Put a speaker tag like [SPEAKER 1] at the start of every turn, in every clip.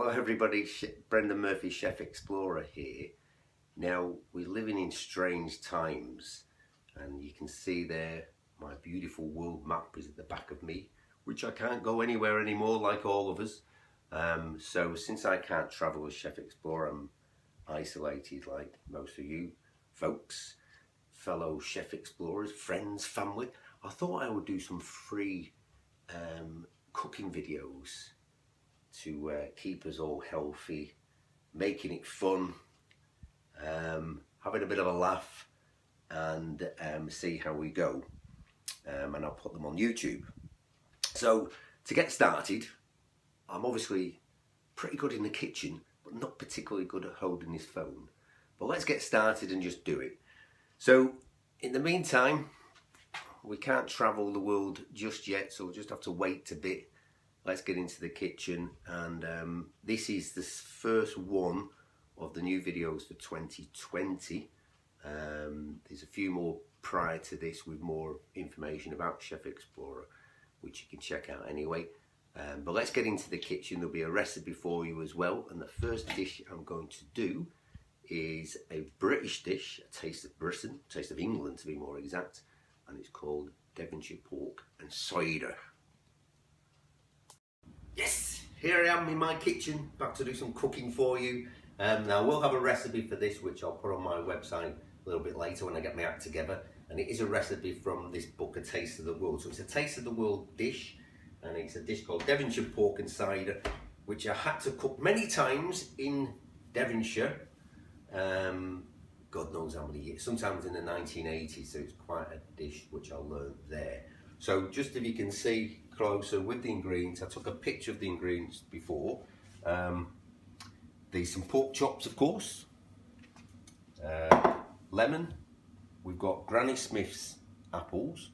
[SPEAKER 1] Hello everybody, Brendan Murphy, Chef Explorer here. Now we're living in strange times and you can see there my beautiful world map is at the back of me, which I can't go anywhere anymore like all of us. So since I can't travel as Chef Explorer, I'm isolated like most of you folks, fellow Chef Explorers, friends, family. I thought I would do some free cooking videos to keep us all healthy, making it fun, having a bit of a laugh, and see how we go. And I'll put them on YouTube. So to get started, I'm obviously pretty good in the kitchen, but not particularly good at holding this phone. But let's get started and just do it. So in the meantime, we can't travel the world just yet, so we'll just have to wait a bit. Let's get into the kitchen, and this is the first one of the new videos for 2020. There's a few more prior to this with more information about Chef Explorer, which you can check out anyway. But let's get into the kitchen. There'll be a recipe for you as well, and the first dish I'm going to do is a British dish, a taste of Britain, taste of England to be more exact, and it's called Devonshire Pork and Cider. Yes, here I am in my kitchen, about to do some cooking for you. Now we'll have a recipe for this, which I'll put on my website a little bit later when I get my act together. And it is a recipe from this book, A Taste of the World. So it's a Taste of the World dish, and it's a dish called Devonshire Pork and Cider, which I had to cook many times in Devonshire. God knows how many years, sometimes in the 1980s, so it's quite a dish which I learned there. So just if you can see closer with the ingredients, I took a picture of the ingredients before. There's some pork chops, of course, lemon, we've got Granny Smith's apples,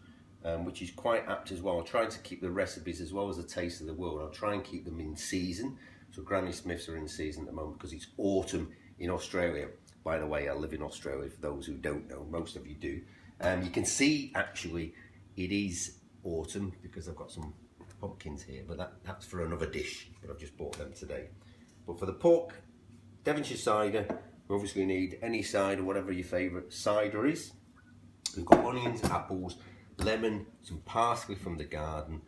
[SPEAKER 1] which is quite apt as well. I'm trying to keep the recipes as well as the Taste of the World. I'll try and keep them in season. So Granny Smith's are in season at the moment because it's autumn in Australia. By the way, I live in Australia, for those who don't know, most of you do. You can see actually it is autumn because I've got some pumpkins here, but that's for another dish, but I've just bought them today. But for the pork, Devonshire cider, we obviously need any cider, whatever your favourite cider is. We've got onions, apples, lemon, some parsley from the garden,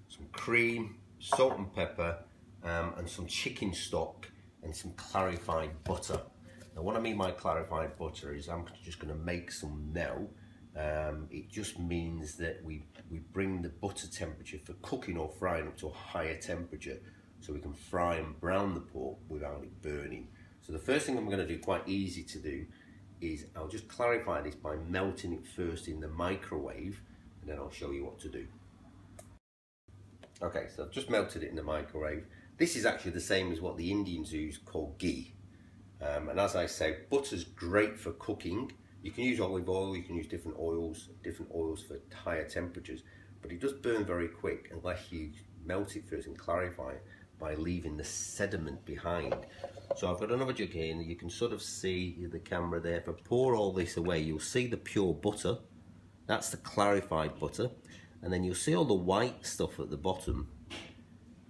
[SPEAKER 1] some cream, salt and pepper, and some chicken stock and some clarified butter. Now what I mean by clarified butter is I'm just going to make some now. It just means that we bring the butter temperature for cooking or frying up to a higher temperature so we can fry and brown the pork without it burning. So the first thing I'm going to do, quite easy to do, is I'll just clarify this by melting it first in the microwave, and then I'll show you what to do. Okay, so I've just melted it in the microwave. This is actually the same as what the Indians use called ghee. And as I say, butter's great for cooking. You can use olive oil, you can use different oils for higher temperatures, but it does burn very quick unless you melt it first and clarify it by leaving the sediment behind. So I've got another jug here and you can sort of see the camera there. If I pour all this away, you'll see the pure butter. That's the clarified butter. And then you'll see all the white stuff at the bottom,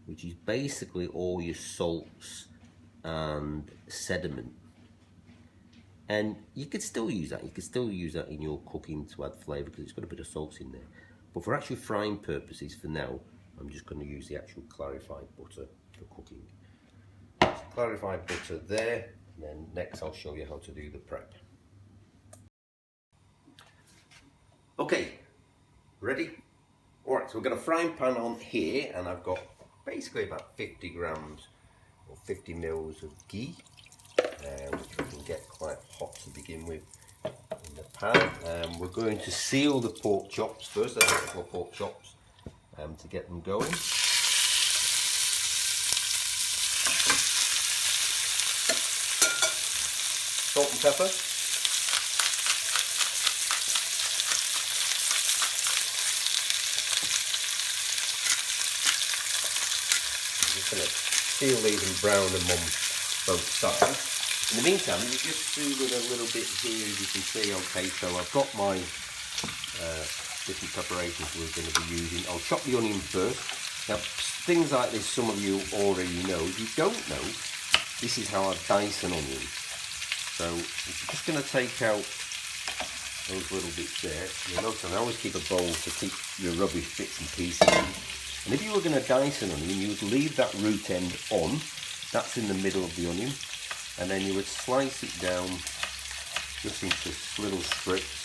[SPEAKER 1] which is basically all your salts and sediment. And you could still use that. You could still use that in your cooking to add flavour because it's got a bit of salt in there. But for actual frying purposes, for now, I'm just going to use the actual clarified butter for cooking. So clarified butter there, and then next I'll show you how to do the prep. Okay, ready? All right, so we've got a frying pan on here, and I've got basically about 50 grams or 50 mils of ghee. Which we can get quite hot to begin with in the pan. We're going to seal the pork chops first. I've got a couple of pork chops to get them going. Salt and pepper. I'm just going to seal these and brown them on both sides. In the meantime, you just do with a little bit here, as you can see. Okay, so I've got my different preparations we're going to be using. I'll chop the onion first. Now, things like this, some of you already know. If you don't know, this is how I dice an onion. So I'm just going to take out those little bits there. You'll notice I always keep a bowl to keep your rubbish bits and pieces in. And if you were going to dice an onion, you would leave that root end on. That's in the middle of the onion. And then you would slice it down just into little strips.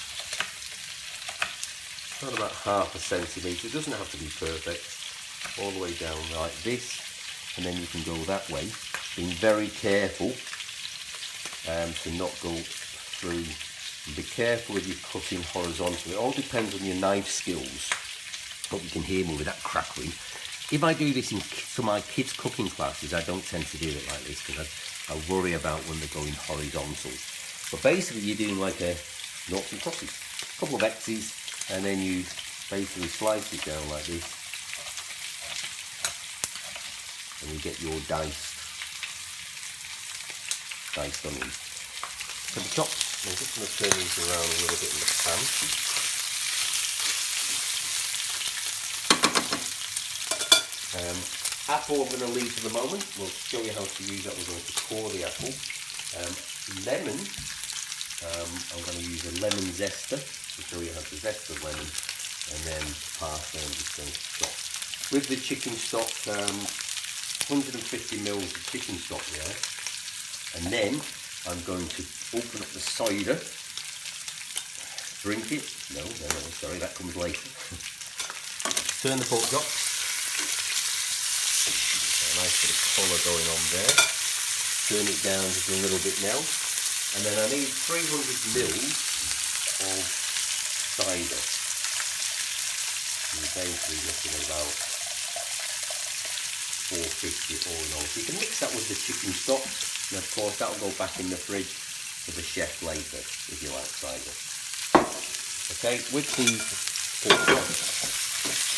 [SPEAKER 1] About ½ centimetre. It doesn't have to be perfect. All the way down like this. And then you can go that way. Being very careful to not go through. And be careful if you're cutting horizontally. It all depends on your knife skills. Hope you can hear me with that crackling. If I do this in some of my kids' cooking classes, I don't tend to do it like this because I worry about when they're going horizontal. But basically you're doing like a noughts and crosses. A couple of X's, and then you basically slice it down like this. And you get your diced onions. So the chops, I'm just going to turn these around a little bit in the pan. Apple I'm going to leave for the moment. We'll show you how to use that. We're going to core the apple. Lemon, I'm going to use a lemon zester to show you how to zest the lemon. And then parsley I'm just going to chop. With the chicken stock, 150 mils of chicken stock there. And then I'm going to open up the cider, drink it. No, sorry, that comes later. Turn the pork chop. A nice bit of colour going on there. Turn it down just a little bit now. And then I need 300 mils of cider. You're basically looking at about 450 all in all. So you can mix that with the chicken stock. And of course that'll go back in the fridge for the chef later if you like cider. Okay, with the pork chop,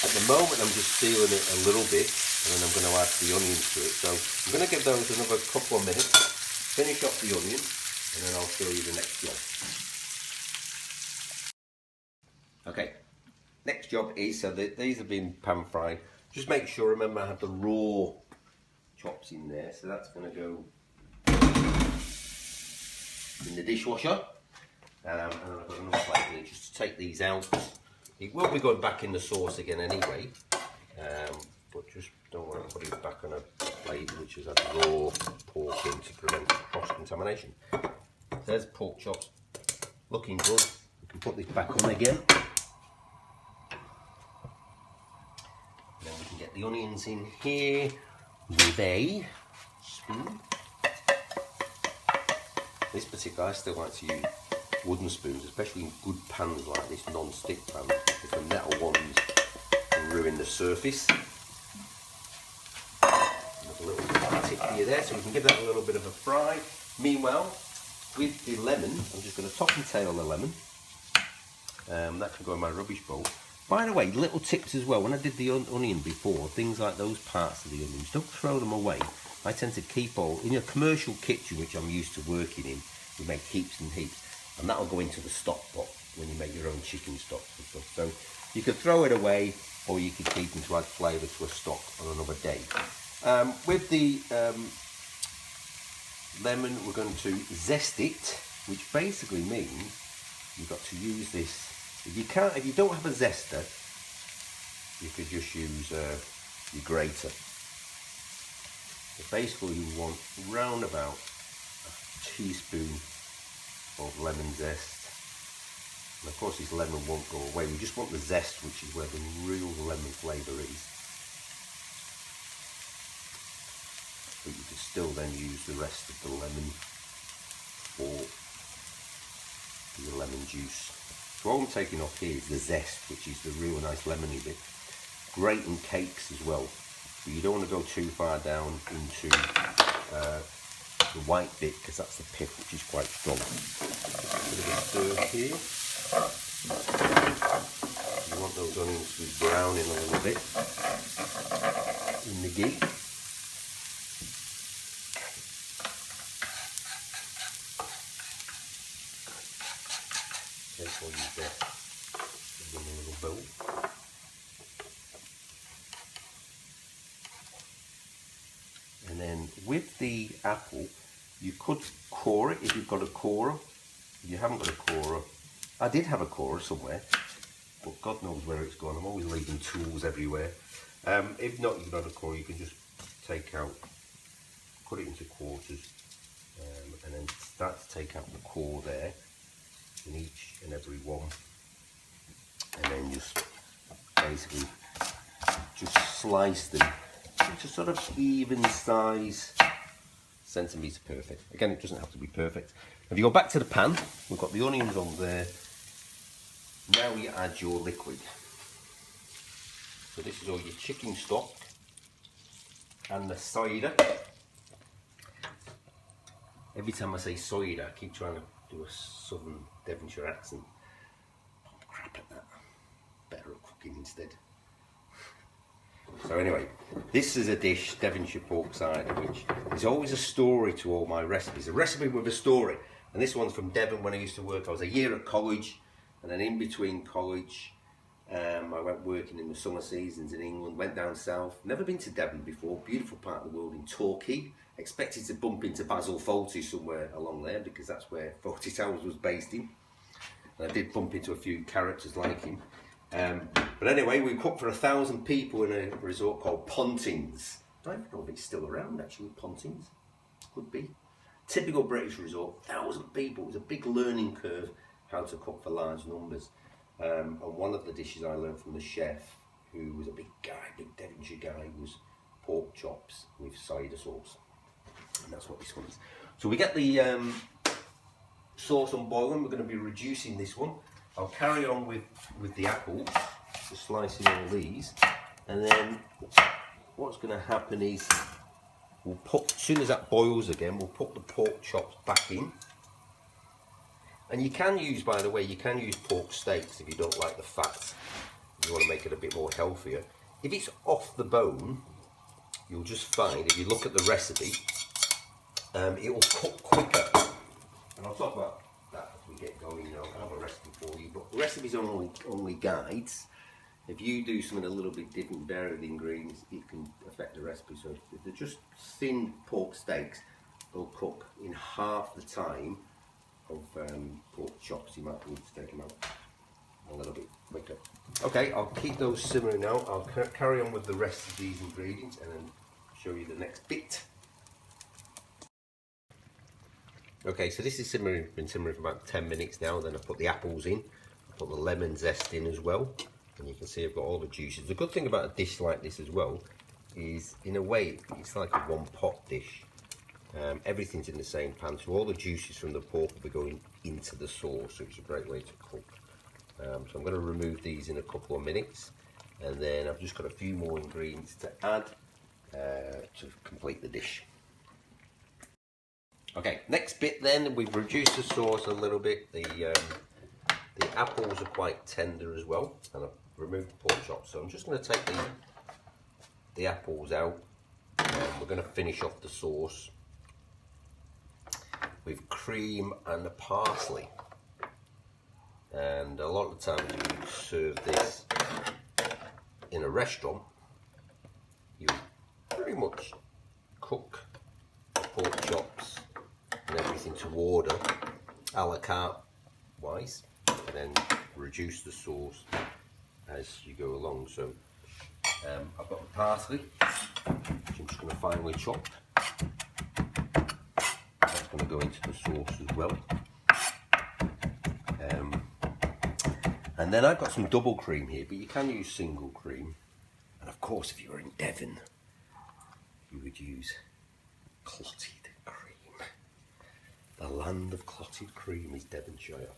[SPEAKER 1] at the moment I'm just sealing it a little bit and then I'm going to add the onions to it. So I'm going to give those another couple of minutes, finish off the onion, and then I'll show you the next job. Okay, next job is, so these have been pan fried. Just make sure, remember I have the raw chops in there, so that's going to go in the dishwasher. And I've got another plate here just to take these out. It will be going back in the sauce again anyway, but just don't want to put it back on a plate which has had raw pork in to prevent cross-contamination. There's pork chops, looking good. We can put this back on again. Then we can get the onions in here with a spoon. This particular, I still like to use wooden spoons, especially in good pans like this, non-stick pans, because the metal ones can ruin the surface. There's a little tip for you there, so we can give that a little bit of a fry. Meanwhile, with the lemon, I'm just going to top and tail the lemon. That can go in my rubbish bowl. By the way, little tips as well. When I did the onion before, things like those parts of the onions, don't throw them away. I tend to keep all, in a commercial kitchen, which I'm used to working in, we make heaps and heaps, and that'll go into the stock pot when you make your own chicken stock and stuff. So you could throw it away, or you could keep them to add flavour to a stock on another day. With the lemon, we're going to zest it, which basically means you've got to use this. If you don't have a zester, you could just use your grater. But basically you want round about a teaspoon of lemon zest. And of course this lemon won't go away, we just want the zest, which is where the real lemon flavour is. But you could still then use the rest of the lemon for your lemon juice. So all I'm taking off here is the zest, which is the real nice lemony bit. Great in cakes as well. But you don't want to go too far down into the white bit, because that's the pith, which is quite strong. Just a bit of stir here. You want those onions to be browning a little bit in the ghee. Careful, use that in a little bowl. with the apple, you could core it if you've got a corer. If you haven't got a corer, I did have a corer somewhere, but God knows where it's gone. I'm always leaving tools everywhere. If not, you've got a corer, you can just take out, cut it into quarters, and then start to take out the core there in each and every one, and then just basically just slice them into sort of even size, centimetre perfect. Again, it doesn't have to be perfect. If you go back to the pan, we've got the onions on there. Now you add your liquid. So this is all your chicken stock and the cider. Every time I say cider, I keep trying to do a southern Devonshire accent. I'm crap at that. Better at cooking instead. So anyway, this is a dish, Devonshire Pork Cider, which is always a story to all my recipes. A recipe with a story. And this one's from Devon when I used to work. I was a year at college, and then in between college, I went working in the summer seasons in England, went down south. Never been to Devon before, beautiful part of the world in Torquay. Expected to bump into Basil Fawlty somewhere along there because that's where Fawlty Towers was based in. And I did bump into a few characters like him. But anyway, we cooked for 1,000 people in a resort called Pontins. I don't know if it's still around actually, Pontins. Could be. Typical British resort, 1,000 people. It was a big learning curve how to cook for large numbers. And one of the dishes I learned from the chef, who was a big guy, big Devonshire guy, was pork chops with cider sauce. And that's what this one is. So we get the sauce on boiling. We're going to be reducing this one. I'll carry on with the apples, just slicing all these, and then what's going to happen is we'll put, as soon as that boils again, we'll put the pork chops back in. And you can use, by the way, you can use pork steaks if you don't like the fat. You want to make it a bit more healthier. If it's off the bone, you'll just find, if you look at the recipe, it will cook quicker. And I'll talk about that as we get going. You know, I have a recipe for you, but recipes are only guides. If you do something a little bit different, vary the ingredients, it can affect the recipe. So if they're just thin pork steaks, they'll cook in half the time of pork chops. You might need to take them out a little bit quicker. Okay, I'll keep those simmering now. I'll carry on with the rest of these ingredients and then show you the next bit. Okay, so this is been simmering for about 10 minutes now. Then I put the apples in, I put the lemon zest in as well, and you can see I've got all the juices. The good thing about a dish like this as well is, in a way, it's like a one pot dish. Everything's in the same pan, so all the juices from the pork will be going into the sauce, so it's a great way to cook. So I'm going to remove these in a couple of minutes, and then I've just got a few more ingredients to add to complete the dish. Okay, next bit then, we've reduced the sauce a little bit. The apples are quite tender as well, and I've removed the pork chops. So I'm just going to take the apples out, and we're going to finish off the sauce with cream and the parsley. And a lot of the time when you serve this in a restaurant, you pretty much cook the pork chops and everything to order a la carte wise, and then reduce the sauce as you go along. So I've got the parsley, which I'm just going to finely chop. That's going to go into the sauce as well. And then I've got some double cream here, but you can use single cream. And of course, if you were in Devon, you would use clotted cream. The land of clotted cream is Devonshire.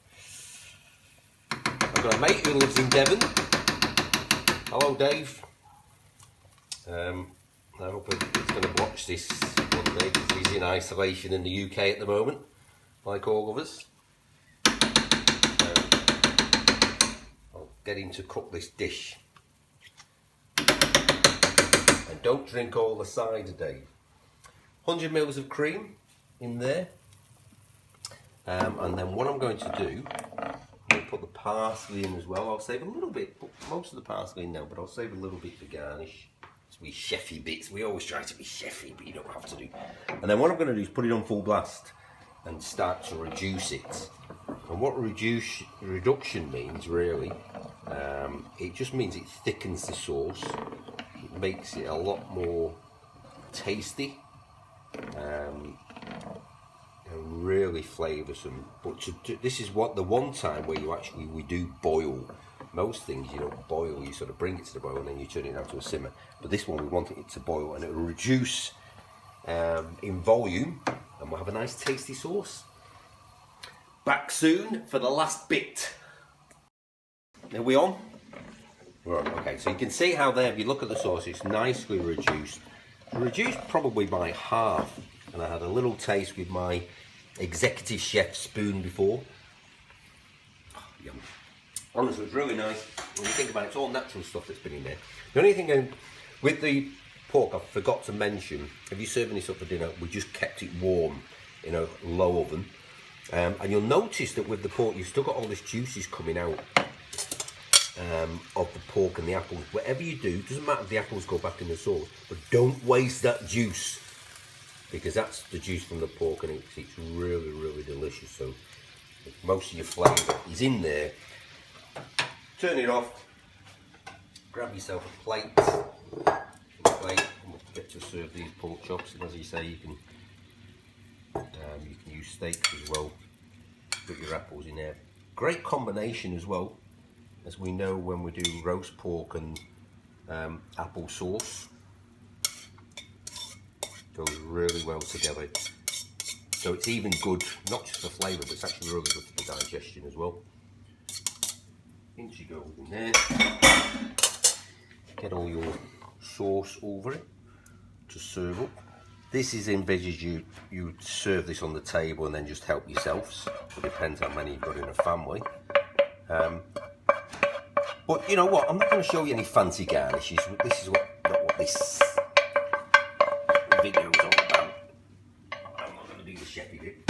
[SPEAKER 1] I've got a mate who lives in Devon. Hello, Dave. I hope he's going to watch this one day because he's in isolation in the UK at the moment, like all of us. I'll get him to cook this dish. And don't drink all the cider, Dave. 100 mils of cream in there. And then what I'm going to do, I'm going to put the parsley in as well. I'll save a little bit, put most of the parsley in now, but I'll save a little bit for garnish. wee chefy bits. We always try to be chefy, but you don't have to do. And then what I'm going to do is put it on full blast and start to reduce it. And what reduction means really, it just means it thickens the sauce. It makes it a lot more tasty and really flavoursome. But this is what the one time where we do boil. Most things you don't boil, you sort of bring it to the boil and then you turn it down to a simmer. But this one we want it to boil and it will reduce in volume and we'll have a nice tasty sauce. Back soon for the last bit. Are we on? We're on. Okay, so you can see how there, if you look at the sauce, it's nicely reduced. Reduced probably by half. And I had a little taste with my executive chef spoon before. Oh, yum. Honestly, it's really nice. When you think about it, it's all natural stuff that's been in there. The only thing with the pork I forgot to mention, if you're serving this up for dinner, we just kept it warm in a low oven. And you'll notice that with the pork, you've still got all this juices coming out of the pork and the apples. Whatever you do, doesn't matter if the apples go back in the sauce, but don't waste that juice, because that's the juice from the pork and it's really, really delicious. So most of your flavour is in there. Turn it off, grab yourself a plate, and we'll get to serve these pork chops. And as you say, you can use steaks as well. Put your apples in there. Great combination as well, as we know when we do roast pork and apple sauce. Goes really well together. So it's even good, not just for flavour, but it's actually really good for the digestion as well. In she goes in there. Get all your sauce over it to serve up. This is envisaged you serve this on the table and then just help yourselves. It depends how many you've got in a family. But you know what? I'm not going to show you any fancy garnishes. This is not what this video is all about. I'm not going to do the chefy bit.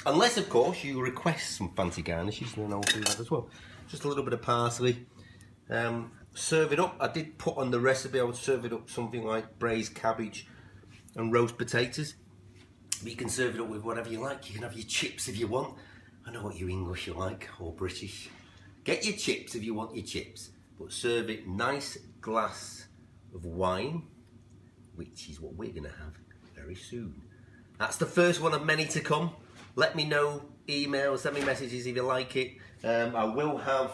[SPEAKER 1] Unless, of course, you request some fancy garnishes, then I'll do that as well. Just a little bit of parsley. Serve it up. I did put on the recipe, I would serve it up something like braised cabbage and roast potatoes. But you can serve it up with whatever you like. You can have your chips if you want. I know what you English you like, or British. Get your chips if you want your chips. But serve it nice glass of wine, which is what we're going to have very soon. That's the first one of many to come. Let me know, email, send me messages if you like it. I will have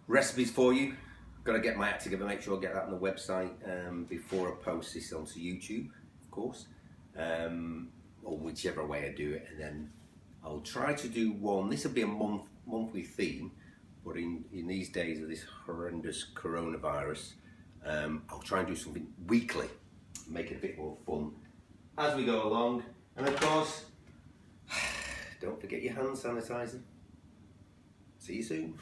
[SPEAKER 1] recipes for you. Got to get my act together, make sure I get that on the website before I post this onto YouTube, of course, or whichever way I do it. And then I'll try to do one. This will be a monthly theme, but in these days of this horrendous coronavirus, I'll try and do something weekly, make it a bit more fun as we go along. And of course, don't forget your hand sanitizer. See you soon.